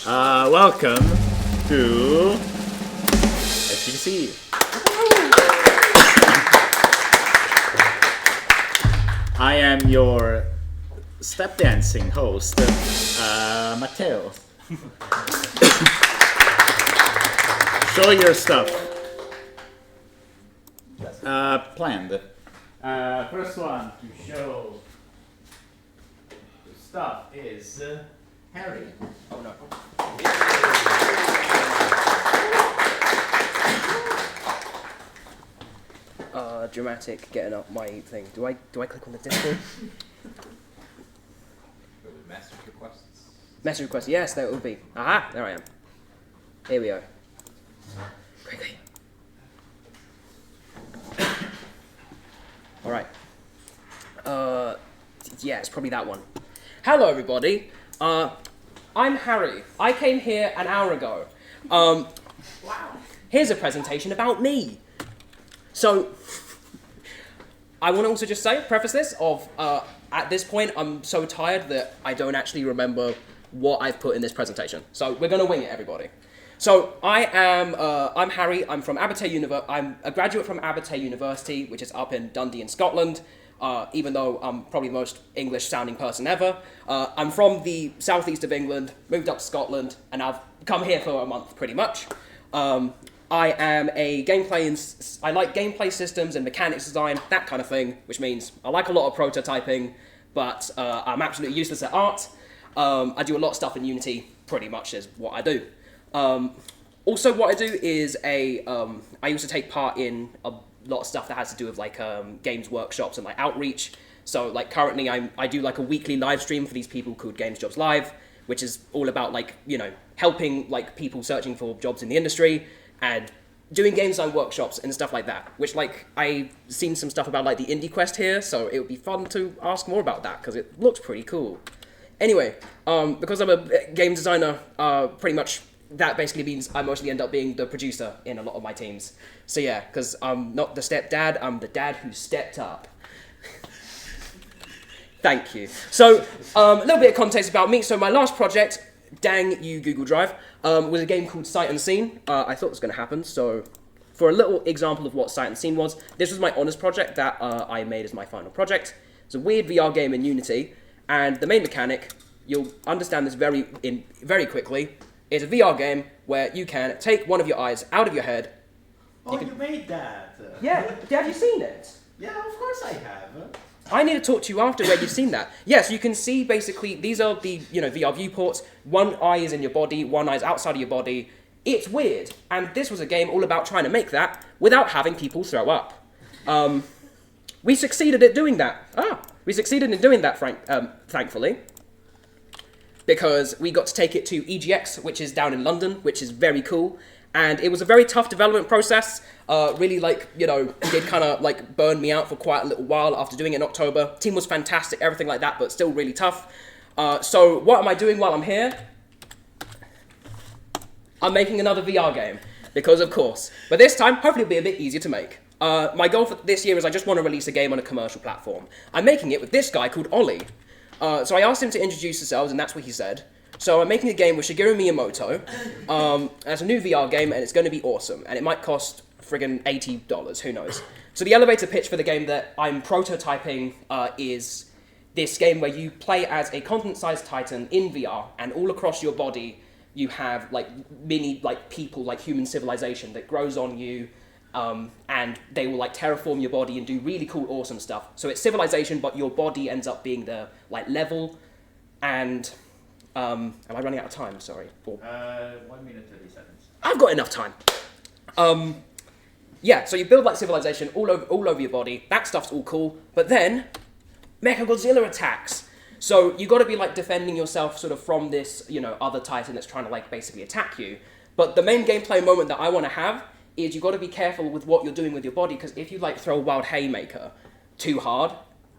Welcome to SGDC. I am your step dancing host, Matteo. Show your stuff. Planned. First one to show stuff is Harry. Oh no. Dramatic getting up my thing. Do I click on the Discord? Message requests. Message request, yes, there it will be. Aha, there I am. Here we go. Quickly. Alright. Yeah, it's probably that one. Hello everybody. I'm Harry. I came here an hour ago. Wow. Here's a presentation about me. So, I want to also just preface this of, at this point, I'm so tired that I don't actually remember what I've put in this presentation. So we're going to wing it, everybody. So I'm Harry. I'm from I'm a graduate from Abertay University, which is up in Dundee in Scotland. Even though I'm probably the most English-sounding person ever. I'm from the southeast of England, moved up to Scotland, and I've come here for a month, pretty much. I am a I like gameplay systems and mechanics design, that kind of thing, which means I like a lot of prototyping, but I'm absolutely useless at art. I do a lot of stuff in Unity, pretty much is what I do. Also, what I do is I used to take part in a lot of stuff that has to do with like games workshops and like outreach. So like currently I do like a weekly live stream for these people called Games Jobs Live, which is all about like, you know, helping like people searching for jobs in the industry and doing game design workshops and stuff like that, which like I've seen some stuff about like the Indie Quest here, so it would be fun to ask more about that because it looks pretty cool. Anyway, because I'm a game designer, pretty much that basically means I mostly end up being the producer in a lot of my teams. So yeah, because I'm not the stepdad, I'm the dad who stepped up. Thank you. So, a little bit of context about me. So my last project, dang you Google Drive, was a game called Sight Unseen. I thought it was going to happen, so for a little example of what Sight Unseen was, this was my honours project that I made as my final project. It's a weird VR game in Unity, and the main mechanic, you'll understand this very quickly, is a VR game where you can take one of your eyes out of your head. Oh, you made that? Yeah, have you seen it? Yeah, of course I have. I need to talk to you after where you've seen that. Yes, you can see basically, these are the VR viewports. One eye is in your body, one eye is outside of your body. It's weird, and this was a game all about trying to make that without having people throw up. We succeeded at doing that. We succeeded in doing that, thankfully. Because we got to take it to EGX, which is down in London, which is very cool. And it was a very tough development process. Really, did kind of burn me out for quite a little while after doing it in October. Team was fantastic, everything like that, but still really tough. So what am I doing while I'm here? I'm making another VR game, because of course. But this time, hopefully it'll be a bit easier to make. My goal for this year is I just want to release a game on a commercial platform. I'm making it with this guy called Ollie. So I asked him to introduce himself, and that's what he said. So I'm making a game with Shigeru Miyamoto. It's a new VR game, and it's going to be awesome. And it might cost friggin' $80, who knows. So the elevator pitch for the game that I'm prototyping is this game where you play as a continent-sized titan in VR, and all across your body you have mini people, human civilization that grows on you, and they will terraform your body and do really cool, awesome stuff. So it's civilization, but your body ends up being the level. And am I running out of time? Sorry. 1 minute 30 seconds. I've got enough time. Yeah. So you build civilization all over your body. That stuff's all cool. But then, Mechagodzilla attacks. So you got to be defending yourself sort of from this other titan that's trying to basically attack you. But the main gameplay moment that I want to have is you got to be careful with what you're doing with your body, because if you throw a wild haymaker too hard,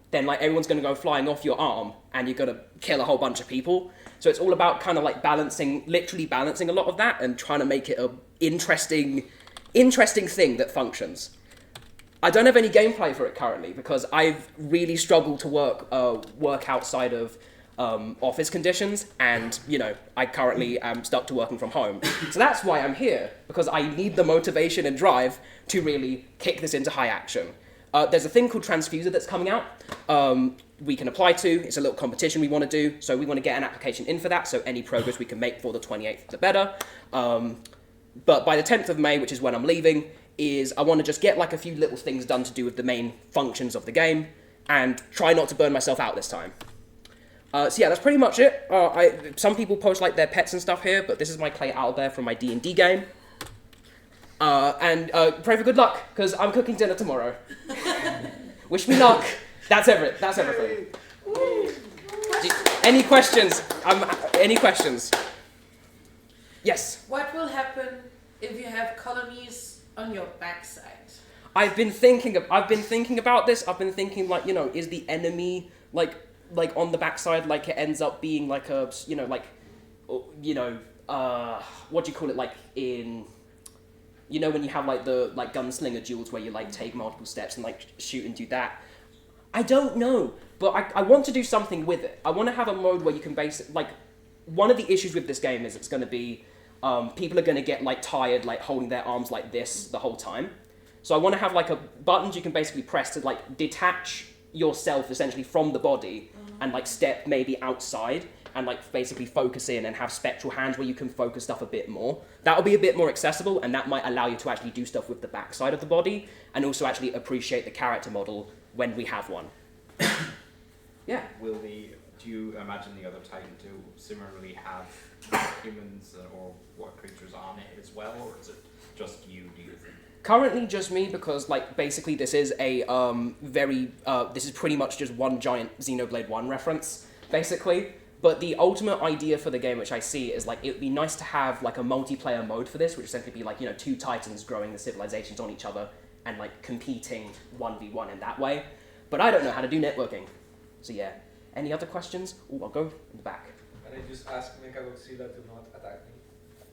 then everyone's going to go flying off your arm and you're going to kill a whole bunch of people. So it's all about kind of literally balancing a lot of that and trying to make it a interesting thing that functions. I don't have any gameplay for it currently because I've really struggled to work outside of office conditions, and I currently am stuck to working from home. So that's why I'm here, because I need the motivation and drive to really kick this into high action. There's a thing called Transfuser that's coming out. We can apply to. It's a little competition we want to do, so we want to get an application in for that, so any progress we can make for the 28th, the better. But by the 10th of May, which is when I'm leaving, I want to just get like a few little things done to do with the main functions of the game, and try not to burn myself out this time. So yeah, that's pretty much it. Some people post like their pets and stuff here, but this is my clay owlbear from my D&D game. And pray for good luck, because I'm cooking dinner tomorrow. Wish me luck. That's everything. Any questions? Any questions? Yes? What will happen if you have colonies on your backside? I've been thinking about this. I've been thinking like, is the enemy like on the backside, like it ends up being like a, what do you call it, like in, when you have like the gunslinger duels where you like take multiple steps and like shoot and do that. I don't know, but I want to do something with it. I want to have a mode where you can one of the issues with this game is it's going to be, people are going to get like tired, like holding their arms like this the whole time. So I want to have like buttons you can basically press to like detach yourself essentially from the body and like step maybe outside and like basically focus in and have spectral hands where you can focus stuff a bit more. That'll be a bit more accessible, and that might allow you to actually do stuff with the backside of the body and also actually appreciate the character model when we have one. Yeah. Do you imagine the other Titan to similarly have humans or what creatures on it as well, or is it just you, do you think? Currently just me, because like basically this is a this is pretty much just one giant Xenoblade 1 reference, basically. But the ultimate idea for the game, which I see, is like it would be nice to have like a multiplayer mode for this, which essentially be like, two Titans growing the civilizations on each other and like competing 1v1 in that way. But I don't know how to do networking. So yeah. Any other questions? Oh, I'll go in the back. Can I just ask Mechagodzilla to not attack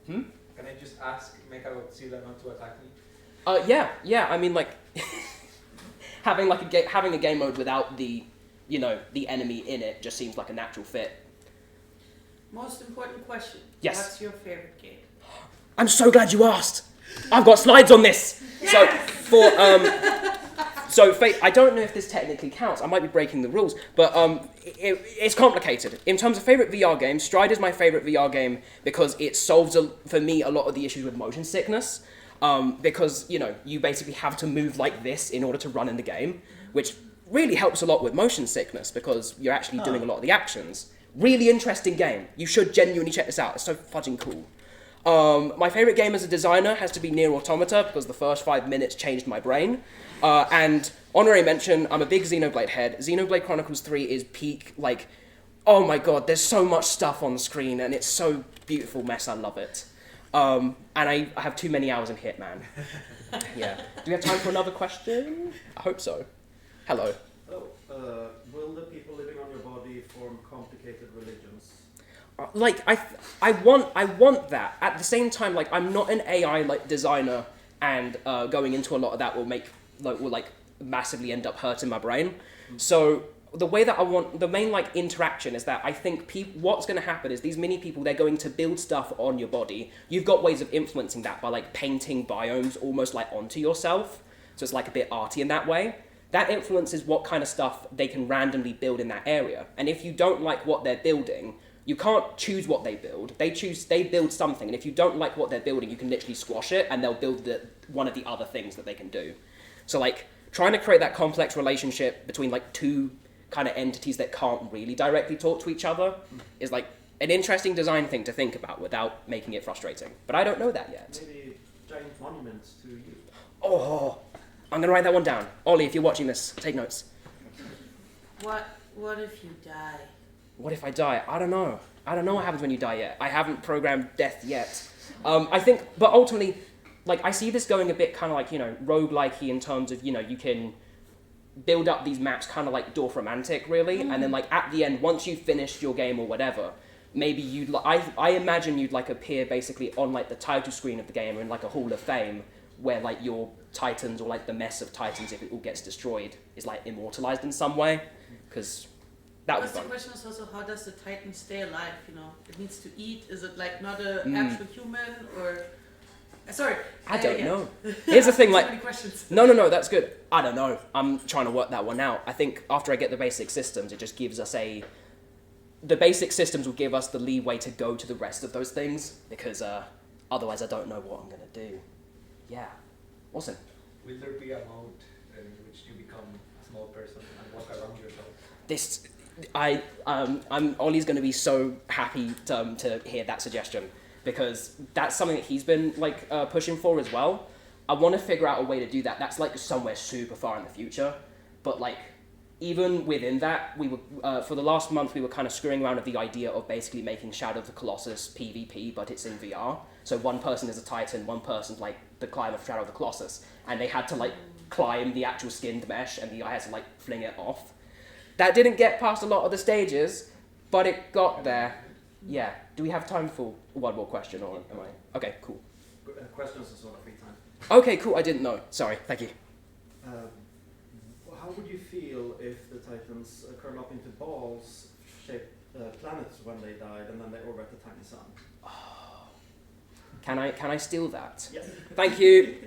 me? Can I just ask Mechagodzilla not to attack me? Yeah. I mean, like having a game mode without the, the enemy in it just seems like a natural fit. Most important question. Yes. What's your favorite game? I'm so glad you asked. I've got slides on this. Yes! So I don't know if this technically counts. I might be breaking the rules, but it's complicated. In terms of favorite VR games, Stride is my favorite VR game because it solves for me a lot of the issues with motion sickness. Because you basically have to move like this in order to run in the game, which really helps a lot with motion sickness because you're actually doing a lot of the actions. Really interesting game. You should genuinely check this out. It's so fudging cool. My favorite game as a designer has to be Nier Automata because the first 5 minutes changed my brain. And honorary mention, I'm a big Xenoblade head. Xenoblade Chronicles 3 is peak, like, oh my god, there's so much stuff on the screen and it's so beautiful mess, I love it. And I have too many hours in Hitman. Yeah. Do we have time for another question? I hope so. Hello. Will the people living on your body form complicated religions? I want that. At the same time, like, I'm not an AI like designer, and going into a lot of that will massively end up hurting my brain. So the way that I want the main like interaction is that I think what's going to happen is these mini people, they're going to build stuff on your body. You've got ways of influencing that by like painting biomes almost like onto yourself. So it's like a bit arty in that way. That influences what kind of stuff they can randomly build in that area. And if you don't like what they're building, you can't choose what they build. They build something, and if you don't like what they're building, you can literally squash it, and they'll build one of the other things that they can do. So like trying to create that complex relationship between like two kind of entities that can't really directly talk to each other is like an interesting design thing to think about without making it frustrating. But I don't know that yet. Maybe giant monuments to you. Oh, I'm gonna write that one down. Ollie, if you're watching this, take notes. What if you die? What if I die? I don't know. I don't know what happens when you die yet. I haven't programmed death yet. I think, but ultimately, like, I see this going a bit kind of like, roguelike-y in terms of, you can build up these maps kind of like Dorfromantic, really, and then, like, at the end, once you've finished your game or whatever, maybe I imagine you'd, like, appear basically on, like, the title screen of the game or in, like, a Hall of Fame where, like, your Titans or, like, the mess of Titans, if it all gets destroyed, is, like, immortalized in some way, because that was the fun. question is also, how does the Titan stay alive? You know, it needs to eat. Is it like not an Mm. actual human or? Sorry, I don't yeah. know. Here's the thing, So like, many questions. no, that's good. I don't know. I'm trying to work that one out. I think after I get the basic systems, it just gives us the basic systems will give us the leeway to go to the rest of those things, because otherwise I don't know what I'm going to do. Yeah. Awesome. Will there be a mode in which you become a small person and walk around yourself? Ollie's going to be so happy to hear that suggestion, because that's something that he's been like pushing for as well. I want to figure out a way to do that. That's like somewhere super far in the future, but like even within that, we were for the last month we were kind of screwing around with the idea of basically making Shadow of the Colossus PvP, but it's in VR. So one person is a Titan, one person's like the climber of Shadow of the Colossus, and they had to like climb the actual skinned mesh, and the guy had to like fling it off. That didn't get past a lot of the stages, but it got there. Yeah. Do we have time for one more question, or am I? Okay, cool. Questions is sort of free time. Okay, cool. I didn't know. Sorry. Thank you. How would you feel if the Titans curl up into balls-shaped planets when they died, and then they orbit the tiny sun? Can I steal that? Yes. Thank you.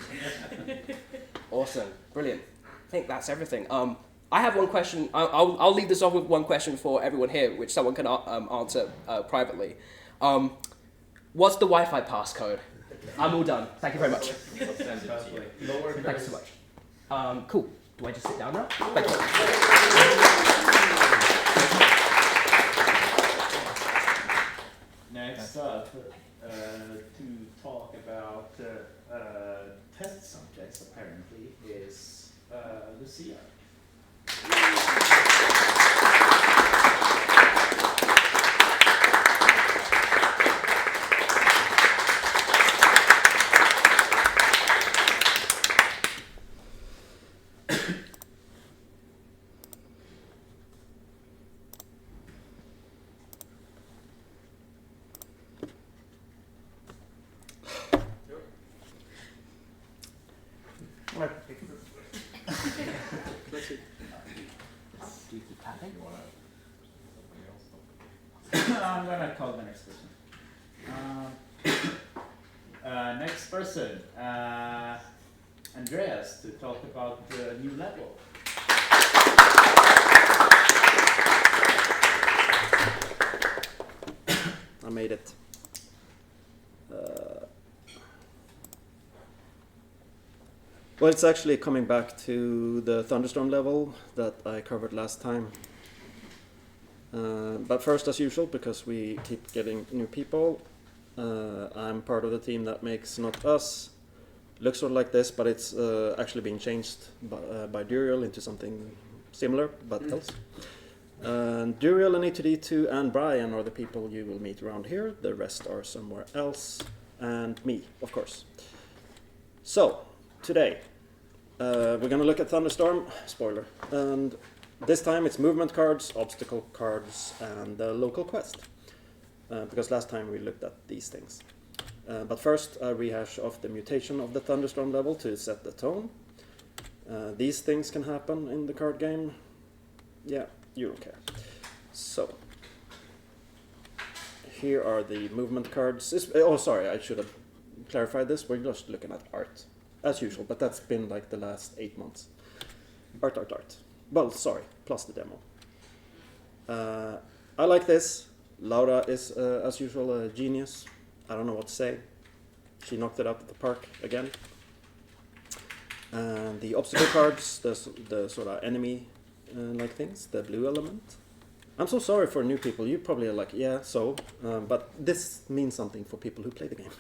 Awesome. Brilliant. I think that's everything. I have one question. I'll leave this off with one question for everyone here, which someone can answer privately. What's the Wi-Fi passcode? I'm all done. Thank you very much. Lower. Thank you so much. Cool. Do I just sit down now? Thank you. Next up, to talk about test subjects, apparently, is Lucia. I'm gonna call the next person. Next person, Andreas, to talk about the new level. I made it. Well, it's actually coming back to the Thunderstorm level that I covered last time. But first, as usual, because we keep getting new people, I'm part of the team that makes Not Us. Looks sort of like this, but it's actually being changed by Duriel into something similar, but else. Duriel and E2D2 and Brian are the people you will meet around here. The rest are somewhere else. And me, of course. So, today, we're going to look at Thunderstorm, spoiler, and this time it's movement cards, obstacle cards, and the local quest. Because last time we looked at these things. But first, a rehash of the mutation of the Thunderstorm level to set the tone. These things can happen in the card game. Yeah, you don't care. So, here are the movement cards. Oh, sorry, I should have clarified this. We're just looking at art, as usual, but that's been like the last 8 months. Art. Well, sorry, plus the demo. I like this. Laura is, as usual, a genius. I don't know what to say. She knocked it out of the park again. And the obstacle cards, the sort of enemy-like things, the blue element. I'm so sorry for new people. You probably are like, yeah, so. But this means something for people who play the game.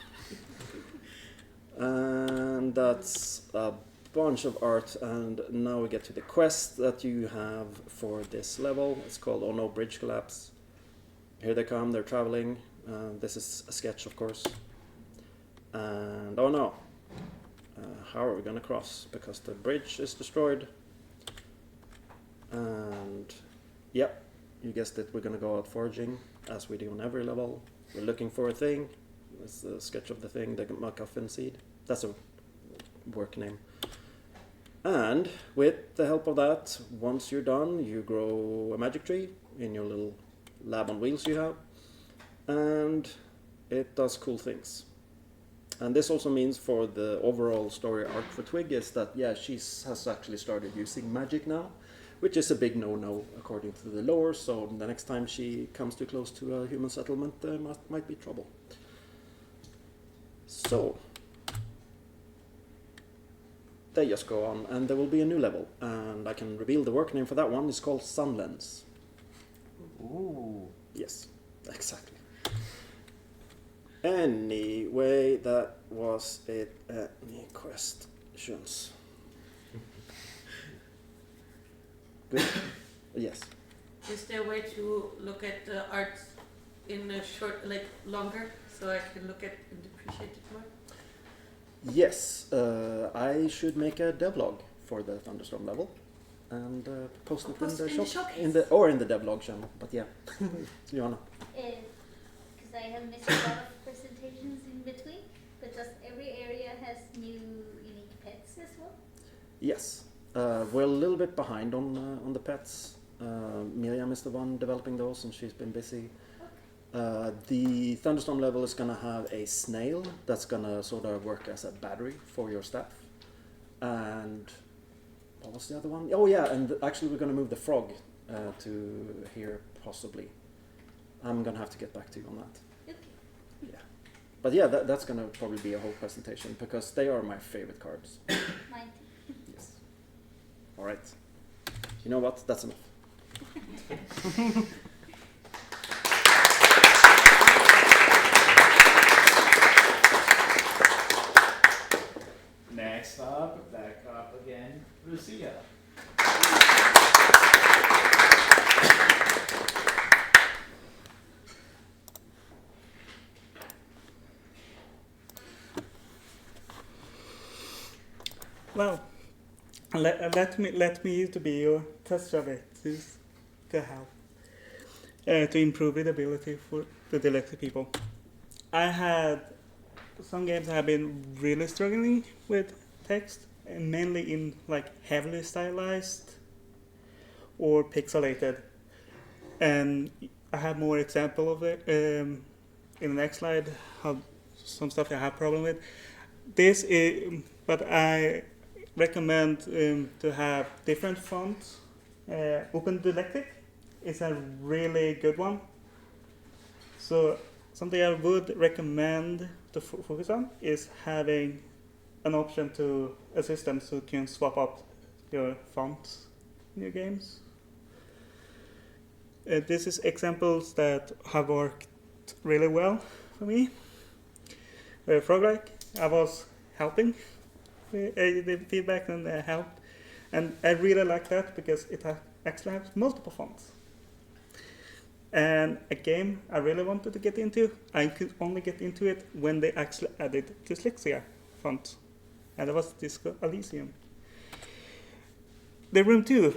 And that's a bunch of art, and now we get to the quest that you have for this level. It's called Oh No Bridge Collapse. Here they come, they're traveling. This is a sketch, of course. And oh no, how are we gonna cross? Because the bridge is destroyed. And yep, you guessed it, we're gonna go out foraging, as we do on every level. We're looking for a thing. That's the sketch of the thing, the MacGuffin seed. That's a work name. And with the help of that, once you're done, you grow a magic tree in your little lab on wheels you have, and it does cool things. And this also means for the overall story arc for Twig is that, yeah, she has actually started using magic now, which is a big no-no according to the lore, so the next time she comes too close to a human settlement, there might be trouble. So, they just go on, and there will be a new level, and I can reveal the work name for that one. It's called Sunlens. Ooh. Yes, exactly. Anyway, that was it. Any questions? Good? Yes. Is there a way to look at the art in a short, like longer, so I can look at and appreciate it more? Yes, I should make a devlog for the Thunderstorm level and post it in the shop, showcase. in the devlog channel. But yeah, Joanna. Because I have missed a lot of presentations in between, but does every area has new unique pets as well? Yes, we're a little bit behind on the pets. Miriam is the one developing those, and she's been busy. The Thunderstorm level is gonna have a snail that's gonna sort of work as a battery for your staff. And what was the other one? Oh yeah, and actually we're gonna move the frog to here possibly. I'm gonna have to get back to you on that. Okay. Yeah, but yeah, that's gonna probably be a whole presentation because they are my favorite cards. Mine too. Yes. All right. You know what? That's enough. Next up, back up again, Lucia. Well, let me to be your test survey to help to improve readability for the dyslexic people. I had some games I have been really struggling with text, and mainly in like heavily stylized or pixelated. And I have more example of it in the next slide. How some stuff I have problem with. This is, but I recommend to have different fonts. Open Dyslexic is a really good one. So something I would recommend to focus on is having an option to a system so you can swap out your fonts in your games. This is examples that have worked really well for me. Froglike, I was helping the feedback and helped, and I really like that because it actually has multiple fonts. And a game I really wanted to get into, I could only get into it when they actually added dyslexia font, and that was Disco Elysium. The Room 2,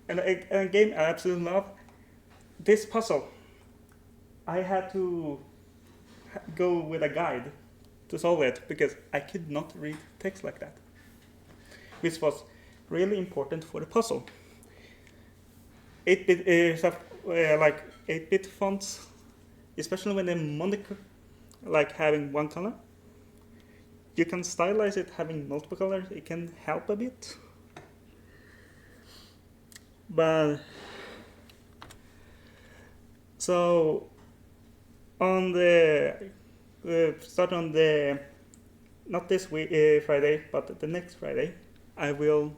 and a game I absolutely love. This puzzle, I had to go with a guide to solve it because I could not read text like that, which was really important for the puzzle. 8-bit like 8-bit fonts, especially when they're like having one color. You can stylize it having multiple colors. It can help a bit, but so on the start on the not this week Friday, but the next Friday, I will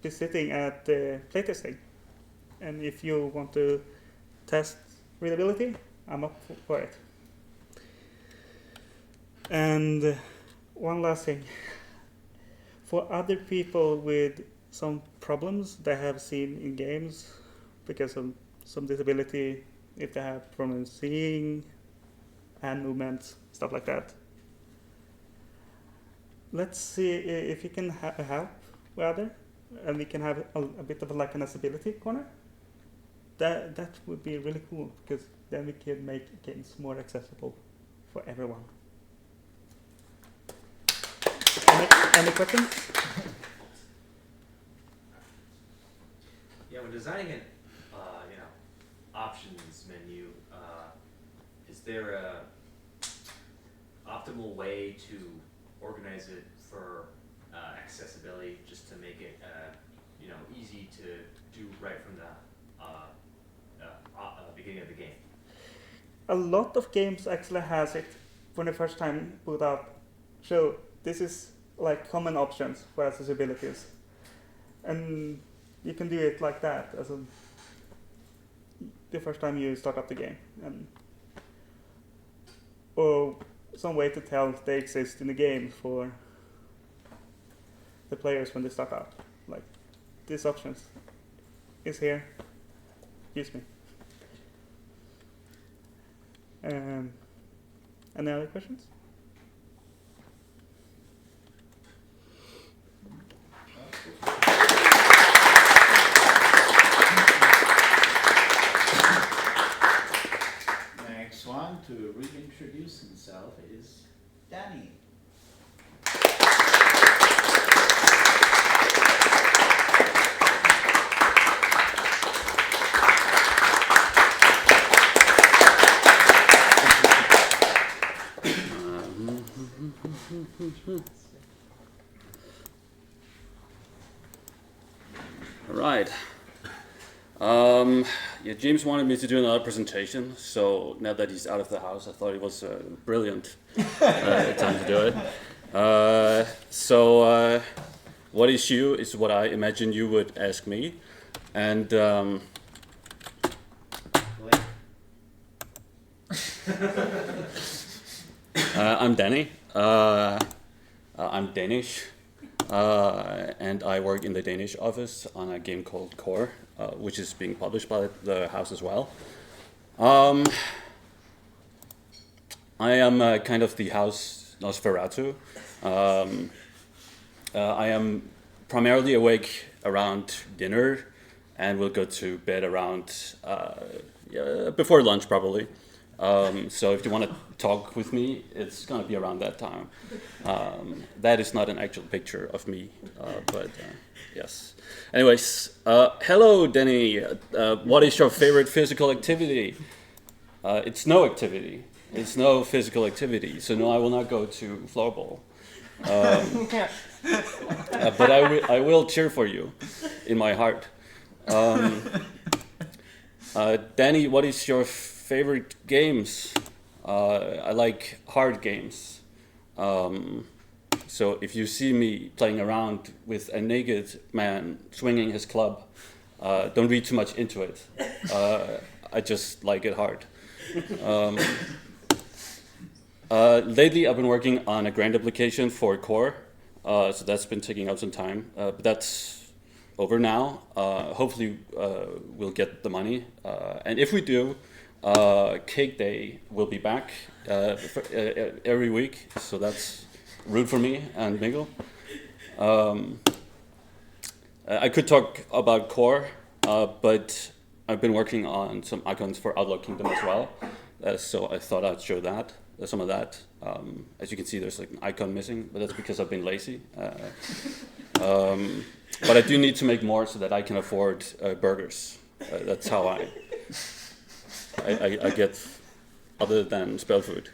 be sitting at the playtesting. And if you want to test readability, I'm up for it. And one last thing. For other people with some problems they have seen in games because of some disability, if they have problems seeing, hand movements, stuff like that, let's see if you can help with other, and we can have a bit of like an accessibility corner. That would be really cool because then we can make games more accessible for everyone. Any questions? Yeah, when designing an options menu, is there a optimal way to organize it for accessibility, just to make it easy to do right from the beginning of the game? A lot of games actually has it when the first time put up. So this is like common options for accessibilities, and you can do it like that as the first time you start up the game, and or some way to tell they exist in the game for the players when they start up. Like these options is here. Excuse me. Any other questions? Next one to reintroduce himself is Danny. All right. Yeah, James wanted me to do another presentation, so now that he's out of the house, I thought it was a brilliant time to do it. So, what is you is what I imagine you would ask me, and I'm Danny. I'm Danish, and I work in the Danish office on a game called Core, which is being published by the house as well. I am kind of the house Nosferatu. I am primarily awake around dinner, and will go to bed around before lunch probably. So if you want to talk with me, it's going to be around that time. That is not an actual picture of me, but yes. Anyways, hello, Denny. What is your favorite physical activity? It's no activity. It's no physical activity. So no, I will not go to floorball. But I will cheer for you in my heart. Danny, what is your favorite games? I like hard games. So if you see me playing around with a naked man swinging his club, don't read too much into it. I just like it hard. Lately I've been working on a grant application for Core, so that's been taking up some time, but that's over now. Hopefully we'll get the money, and if we do, Cake Day will be back every week, so that's root for me and Miguel. I could talk about Core, but I've been working on some icons for Outlaw Kingdom as well, so I thought I'd show that, some of that. As you can see, there's like an icon missing, but that's because I've been lazy. But I do need to make more so that I can afford burgers. That's how I get other than spell food.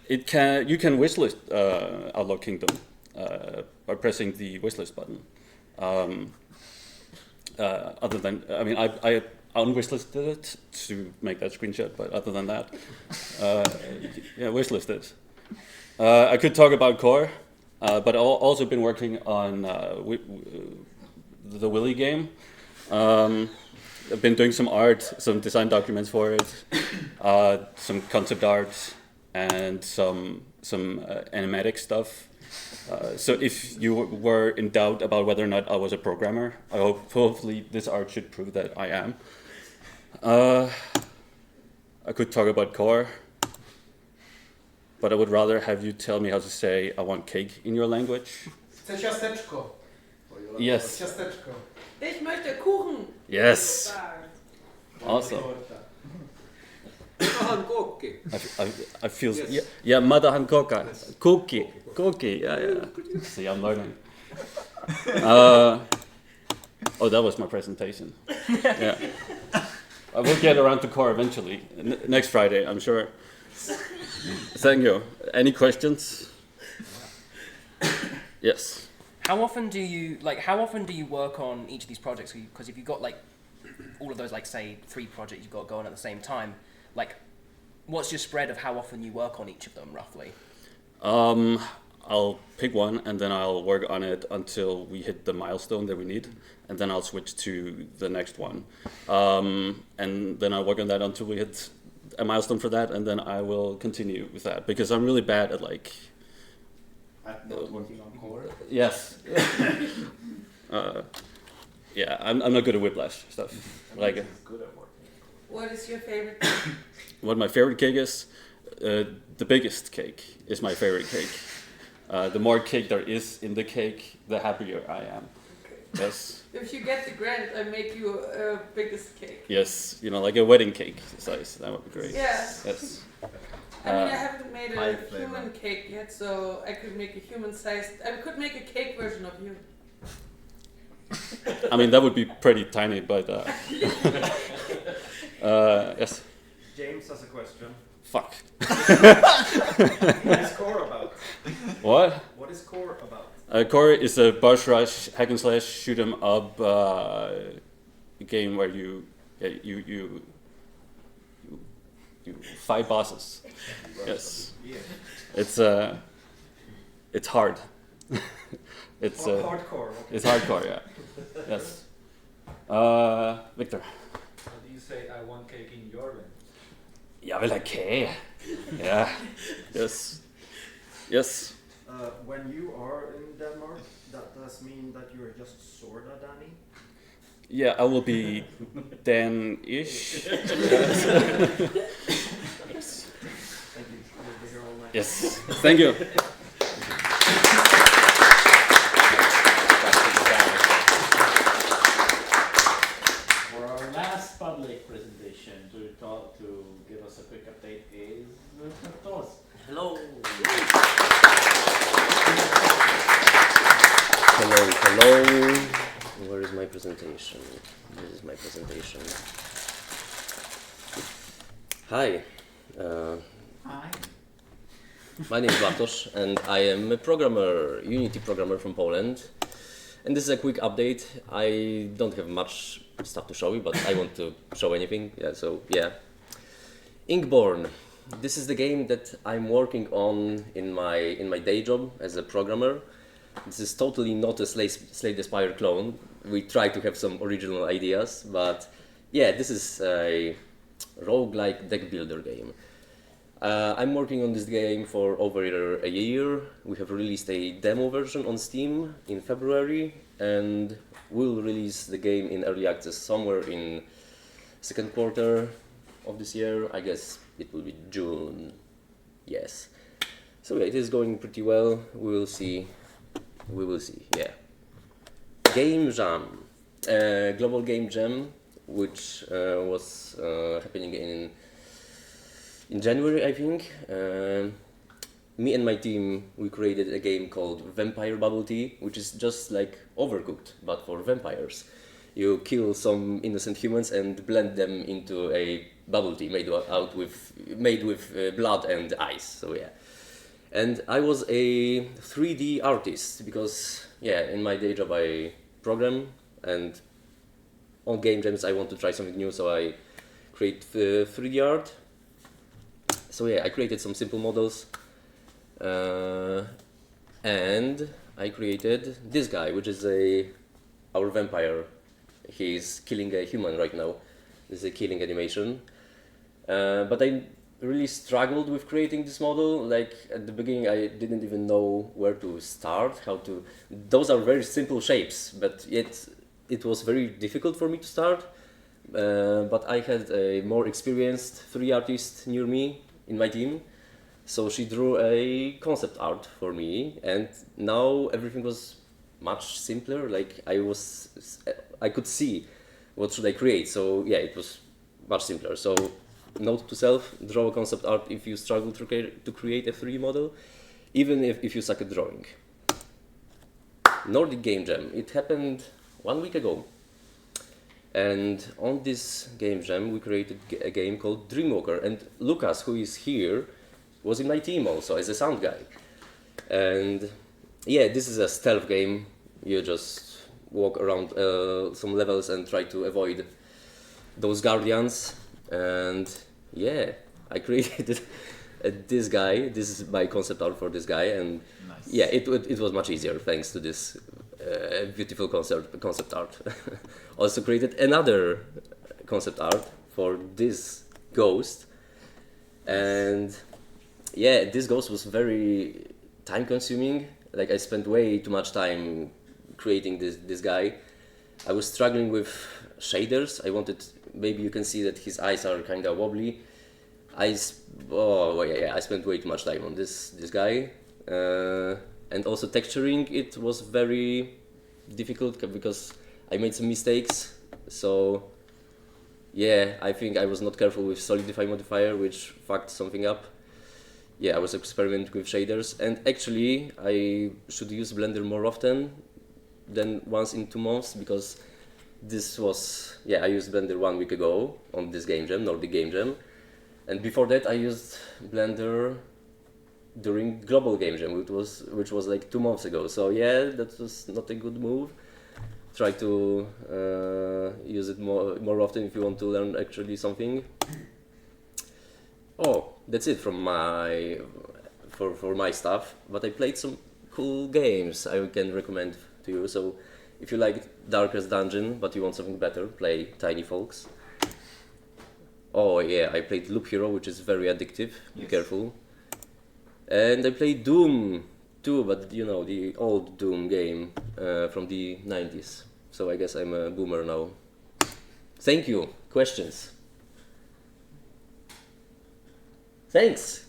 You can wishlist Outlaw Kingdom by pressing the wishlist button. Other than, I mean, I unwishlisted it to make that screenshot, but other than that, yeah, wishlist it. I could talk about Core, but I've also been working on the Willy game. I've been doing some art, some design documents for it, some concept art, and some animatic stuff. So if you were in doubt about whether or not I was a programmer, hopefully this art should prove that I am. I could talk about Core, but I would rather have you tell me how to say I want cake in your language. Chcę ciasteczko. Yes. Ciasteczko. Ich möchte Kuchen. Yes. Awesome. I feel, yeah, Mother Hankoka, cookie. cookie. Yeah. See, I'm learning. Oh, that was my presentation. Yeah. I will get around to core eventually. Next Friday, I'm sure. Thank you. Any questions? Yes. How often do you work on each of these projects? Because if you've got like all of those, like say 3 projects you've got going at the same time, like what's your spread of how often you work on each of them roughly? I'll pick one and then I'll work on it until we hit the milestone that we need, and then I'll switch to the next one. And then I'll work on that until we hit a milestone for that, and then I will continue with that because I'm really bad at like. At not working on core. Yes. Yeah, I'm not good at whiplash stuff. Like. Good at working. What is your favorite cake? What my favorite cake is? The biggest cake is my favorite cake. The more cake there is in the cake, the happier I am. Okay. Yes. If you get the grant, I make you a biggest cake. Yes, like a wedding cake size. That would be great. Yeah. Yes. I mean, I haven't made a human cake yet, so I could make a human-sized. I could make a cake version of you. I mean, that would be pretty tiny, but yes. James has a question. Fuck. What is core about? What? What is core about? Core is a boss rush hack and slash shoot 'em up game where you fight bosses. Yes. It's hard. It's hardcore. It's hardcore, yeah. Yes. Victor. How do you say I want cake in your land? Jag vill ha kage. Yeah. Yes. Yes. When you are in Denmark, that does mean that you're just sorta Danny? Yeah, I will be Dan-ish. Thank you. We'll be here all night. Yes. Thank you. For our last public presentation, to give us a quick update is Tos. Hello. Hello. Where is my presentation? This is my presentation. Hi. Hi. My name is Bartosz and I am a programmer, Unity programmer from Poland. And this is a quick update. I don't have much stuff to show you, but I want to show anything. Yeah. Inkborn. This is the game that I'm working on in my day job as a programmer. This is totally not a Slay the Spire clone. We try to have some original ideas, but yeah, this is a roguelike deck builder game. I'm working on this game for over a year. We have released a demo version on Steam in February, and we'll release the game in early access somewhere in second quarter of this year. I guess it will be June. Yes. So yeah, it is going pretty well. We will see. Yeah. Game Jam, global game jam, which was happening in January, I think. Me and my team, we created a game called Vampire Bubble Tea, which is just like Overcooked, but for vampires. You kill some innocent humans and blend them into a bubble tea made with blood and ice. So yeah. And I was a 3D artist because yeah, in my day job I program, and on game jams I want to try something new, so I create 3D art. So yeah, I created some simple models, and I created this guy, which is our vampire. He's killing a human right now. This is a killing animation. But I really struggled with creating this model. Like at the beginning I didn't even know where to start, those are very simple shapes, but yet it was very difficult for me to start. But I had a more experienced 3D artist near me in my team, so she drew a concept art for me, and now everything was much simpler. Like I could see what should I create, so yeah, it was much simpler. So note to self, draw a concept art if you struggle to create a 3D model. even if you suck at drawing. Nordic Game Jam. It happened 1 week ago. And on this Game Jam, we created a game called Dreamwalker. And Lucas, who is here, was in my team also as a sound guy. And yeah, this is a stealth game. You just walk around some levels and try to avoid those guardians. And yeah, I created this guy. This is my concept art for this guy. And Nice. yeah, it was much easier thanks to this beautiful concept art. Also created another concept art for this ghost. And yeah, this ghost was very time consuming. Like I spent way too much time creating this guy. I was struggling with shaders. I wanted, maybe you can see that his eyes are kind of wobbly. I spent way too much time on this guy. And also texturing it was very difficult because I made some mistakes. So yeah, I think I was not careful with solidify modifier, which fucked something up. Yeah, I was experimenting with shaders, and actually I should use Blender more often than once in 2 months, because this was, yeah, I used Blender 1 week ago on this game jam, Nordic Game Jam, and before that I used Blender during Global Game Jam, which was like 2 months ago. So yeah, that was not a good move. Try to use it more often if you want to learn actually something. Oh, that's it from my for my stuff. But I played some cool games I can recommend to you. So if you like Darkest Dungeon but you want something better, play Tiny Folks. Oh yeah, I played Loop Hero, which is very addictive. Be careful. And I played Doom too, but you know, the old Doom game from the 90s. So I guess I'm a boomer now. Thank you. Questions? Thanks.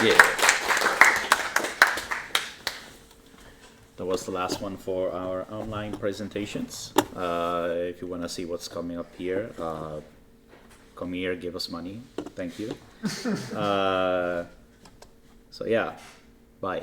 Yeah. That was the last one for our online presentations. If you want to see what's coming up here, come here, give us money. Thank you. So yeah, bye.